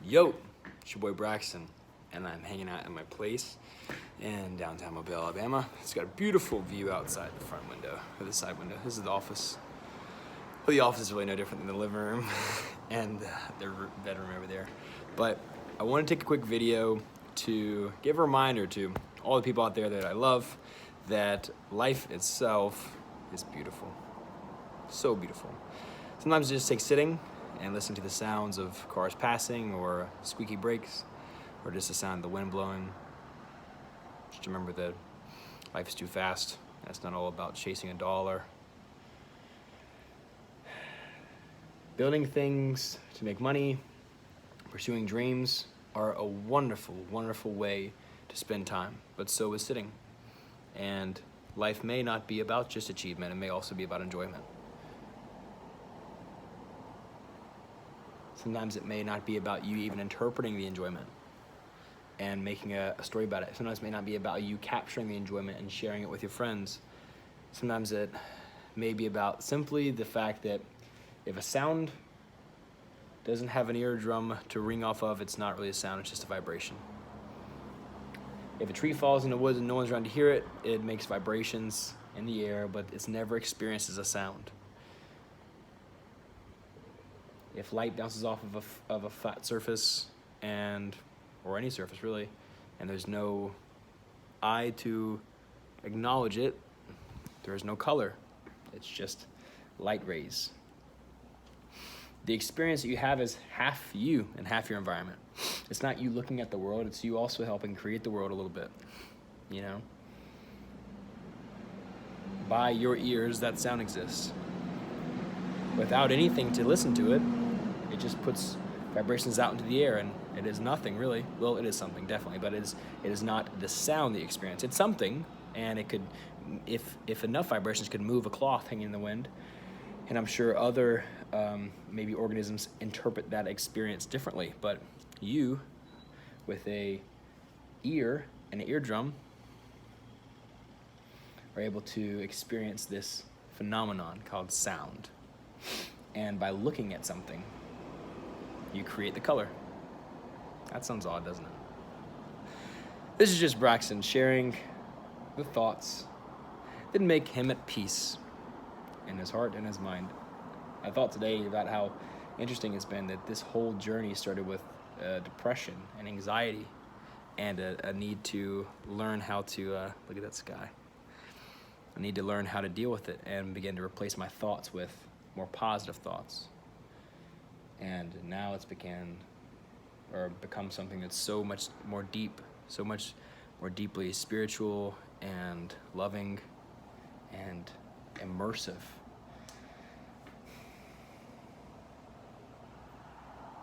Yo, it's your boy Braxton, and I'm hanging out in my place in downtown Mobile, Alabama. It's got a beautiful view outside the front window, or the side window. This is the office. Well, the office is really no different than the living room and the bedroom over there. But I want to take a quick video to give a reminder to all the people out there that I love that life itself is beautiful. So beautiful. Sometimes it just takes sitting and listening to the sounds of cars passing or squeaky brakes or just the sound of the wind blowing. Just remember that life is too fast. It's not all about chasing a dollar. Building things to make money, pursuing dreams are a wonderful, wonderful way to spend time, but so is sitting. And life may not be about just achievement, it may also be about enjoyment. Sometimes it may not be about you even interpreting the enjoyment and making a story about it. Sometimes it may not be about you capturing the enjoyment and sharing it with your friends. Sometimes it may be about simply the fact that if a sound doesn't have an eardrum to ring off of, it's not really a sound, it's just a vibration. If a tree falls in the woods and no one's around to hear it, it makes vibrations in the air, but it's never experienced as a sound. If light bounces off of a flat surface or any surface really, and there's no eye to acknowledge it, there is no color. It's just light rays. The experience that you have is half you and half your environment. It's not you looking at the world, it's you also helping create the world a little bit, you know? By your ears, that sound exists. Without anything to listen to it, it just puts vibrations out into the air, and it is nothing really. Well, it is something definitely, but it is not the sound that you experience. It's something, and it could, if enough vibrations could move a cloth hanging in the wind, and I'm sure other maybe organisms interpret that experience differently, but you, with a ear and an eardrum, are able to experience this phenomenon called sound. And by looking at something, you create the color. That sounds odd, doesn't it? This is just Braxton sharing the thoughts that make him at peace in his heart and his mind. I thought today about how interesting it's been that this whole journey started with depression and anxiety and a need to learn how to, look at that sky. I need to learn how to deal with it and begin to replace my thoughts with more positive thoughts. And now it's become something that's so much more deep, so much more deeply spiritual and loving and immersive.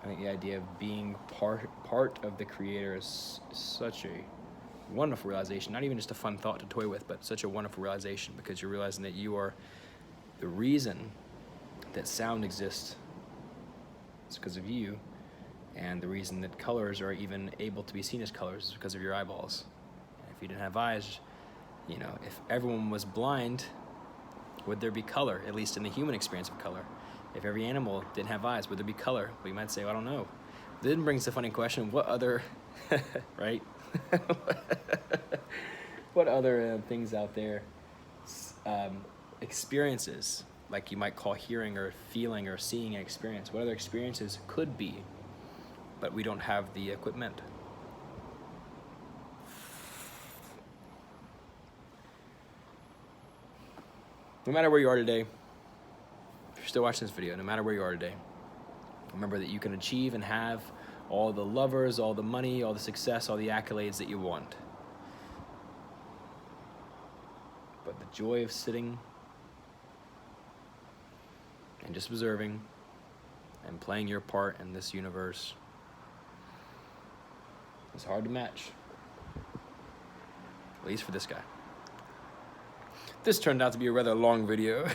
I think the idea of being part of the Creator is such a wonderful realization, not even just a fun thought to toy with, but such a wonderful realization, because you're realizing that you are the reason that sound exists. It's because of you, and the reason that colors are even able to be seen as colors is because of your eyeballs. And if you didn't have eyes, you know, if everyone was blind, would there be color, at least in the human experience of color? If every animal didn't have eyes, would there be color? We might say, well, I don't know. Then brings the funny question, what other, right? What other things out there, experiences, like you might call hearing or feeling or seeing an experience, what other experiences could be, but we don't have the equipment? No matter where you are today, if you're still watching this video, no matter where you are today, remember that you can achieve and have all the lovers, all the money, all the success, all the accolades that you want. But the joy of sitting and just observing and playing your part in this universe is hard to match, at least for this guy. This turned out to be a rather long video.